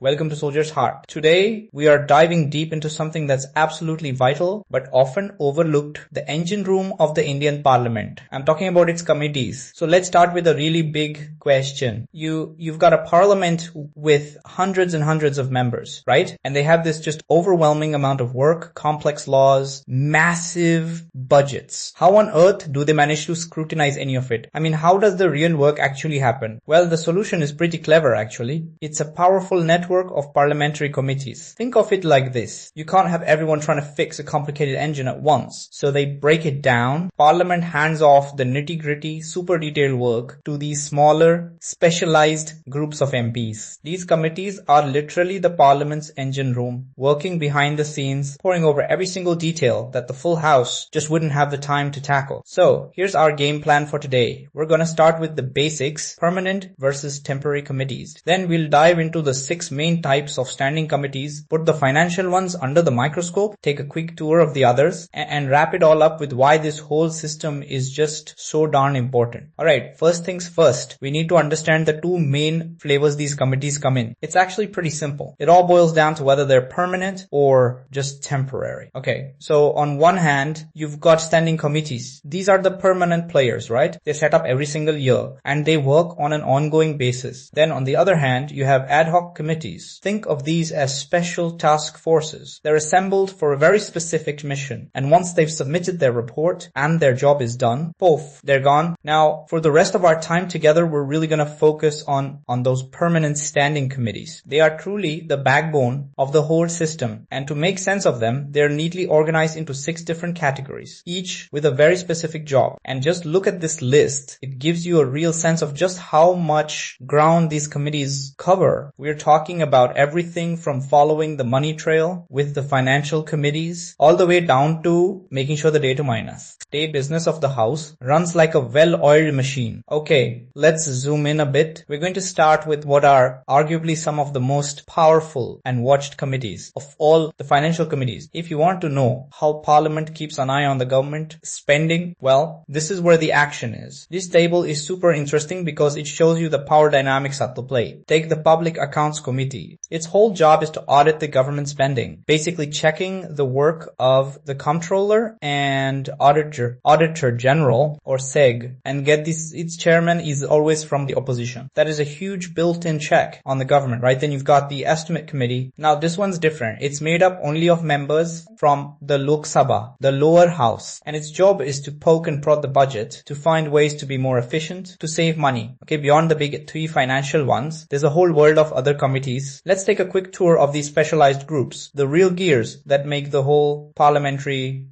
Welcome to Soldier's Heart. Today, we are diving deep into something that's absolutely vital but often overlooked, the engine room of the Indian Parliament. I'm talking about its committees. So let's start with a really big question. You've got a parliament with hundreds and hundreds of members, right? And they have this just overwhelming amount of work, complex laws, massive budgets. How on earth do they manage to scrutinize any of it? I mean, how does the real work actually happen? Well, the solution is pretty clever actually. It's a powerful network of parliamentary committees. Think of it like this. You can't have everyone trying to fix a complicated engine at once. So they break it down. Parliament hands off the nitty-gritty, super detailed work to these smaller, specialized groups of MPs. These committees are literally the parliament's engine room, working behind the scenes, poring over every single detail that the full house just wouldn't have the time to tackle. So here's our game plan for today. We're gonna start with the basics, permanent versus temporary committees. Then we'll dive into the 6 main types of standing committees, put the financial ones under the microscope, take a quick tour of the others, and wrap it all up with why this whole system is just so darn important. Alright, first things first, we need to understand the 2 main flavors these committees come in. It's actually pretty simple. It all boils down to whether they're permanent or just temporary. Okay, so on one hand, you've got standing committees. These are the permanent players, right? They're set up every single year and they work on an ongoing basis. Then on the other hand, you have ad hoc committees. Think of these as special task forces. They're assembled for a very specific mission. And once they've submitted their report and their job is done, poof, they're gone. Now, for the rest of our time together, we're really going to focus on those permanent standing committees. They are truly the backbone of the whole system. And to make sense of them, they're neatly organized into 6 different categories, each with a very specific job. And just look at this list. It gives you a real sense of just how much ground these committees cover. We're talking about everything from following the money trail with the financial committees all the way down to making sure the data minus. State business of the house runs like a well-oiled machine. Okay, let's zoom in a bit. We're going to start with what are arguably some of the most powerful and watched committees of all the financial committees. If you want to know how Parliament keeps an eye on the government spending, well, this is where the action is. This table is super interesting because it shows you the power dynamics at the play. Take the Public Accounts Committee. Its whole job is to audit the government spending, basically checking the work of the Comptroller and Auditor General or SEG, and get this. Its chairman is always from the opposition. That is a huge built-in check on the government, right? Then you've got the Estimate Committee. Now this one's different. It's made up only of members from the Lok Sabha, the lower house, and its job is to poke and prod the budget to find ways to be more efficient, to save money. Okay, beyond the big 3 financial ones, there's a whole world of other committees. Let's take a quick tour of these specialized groups, the real gears that make the whole parliamentary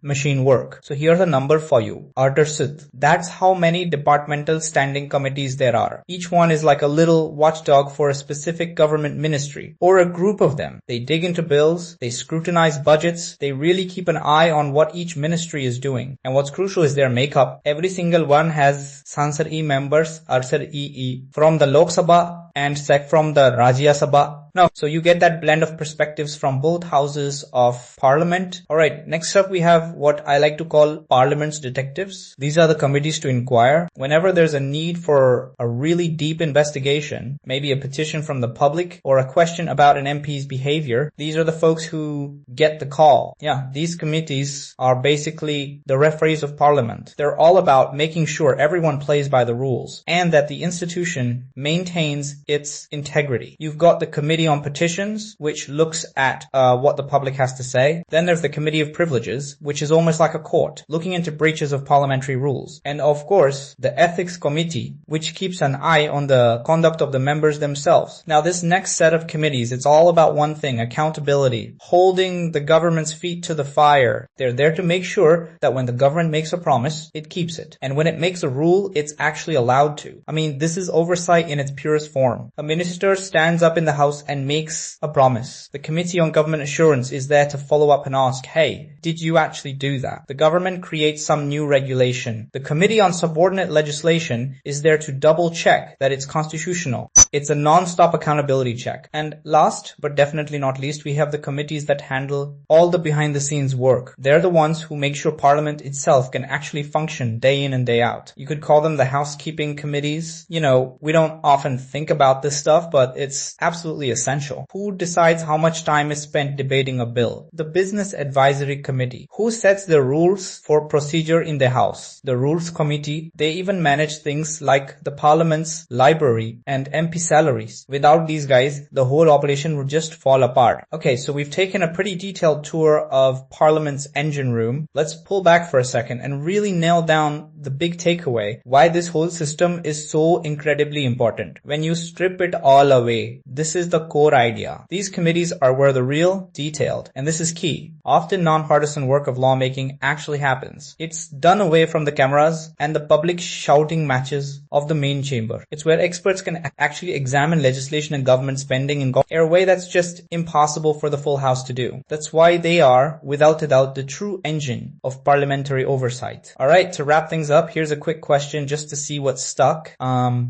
machine work. So here's a number for you, Artersith. That's how many departmental standing committees there are. Each one is like a little watchdog for a specific government ministry or a group of them. They dig into bills, they scrutinize budgets, they really keep an eye on what each ministry is doing. And what's crucial is their makeup. Every single one has Sansad-e members, Arsad-e from the Lok Sabha and SEC from the Rajya Sabha. Now, so you get that blend of perspectives from both houses of parliament. Alright, next up we have what I like to call parliament's detectives. These are the committees to inquire. Whenever there's a need for a really deep investigation, maybe a petition from the public or a question about an MP's behavior, these are the folks who get the call. Yeah, these committees are basically the referees of parliament. They're all about making sure everyone plays by the rules and that the institution maintains its integrity. You've got the Committee on Petitions, which looks at what the public has to say. Then there's the Committee of Privileges, which is almost like a court, looking into breaches of parliamentary rules. And of course, the Ethics Committee, which keeps an eye on the conduct of the members themselves. Now, this next set of committees, it's all about one thing, accountability, holding the government's feet to the fire. They're there to make sure that when the government makes a promise, it keeps it. And when it makes a rule, it's actually allowed to. I mean, this is oversight in its purest form. A minister stands up in the House and makes a promise. The Committee on Government Assurance is there to follow up and ask, hey, did you actually do that? The government creates some new regulation. The Committee on Subordinate Legislation is there to double check that it's constitutional. It's a non-stop accountability check. And last, but definitely not least, we have the committees that handle all the behind-the-scenes work. They're the ones who make sure Parliament itself can actually function day in and day out. You could call them the housekeeping committees. You know, we don't often think about this stuff, but it's absolutely essential. Who decides how much time is spent debating a bill? The Business Advisory Committee. Who sets the rules for procedure in the House? The Rules Committee. They even manage things like the Parliament's library and MP salaries. Without these guys, the whole operation would just fall apart. Okay, so we've taken a pretty detailed tour of Parliament's engine room. Let's pull back for a second and really nail down the big takeaway, why this whole system is so incredibly important. When you strip it all away, this is the core idea. These committees are where the real, detailed, and this is key, often non-partisan work of lawmaking actually happens. It's done away from the cameras and the public shouting matches of the main chamber. It's where experts can actually examine legislation and government spending in a way that's just impossible for the full house to do. That's why they are, without a doubt, the true engine of parliamentary oversight. Alright, to wrap things up, here's a quick question just to see what's stuck.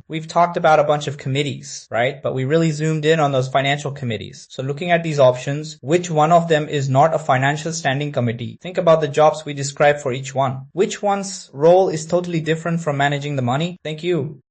We've talked about a bunch of committees, right? But we really zoomed in on those financial committees. So looking at these options, which one of them is not a financial standing committee? Think about the jobs we described for each one. Which one's role is totally different from managing the money? Thank you.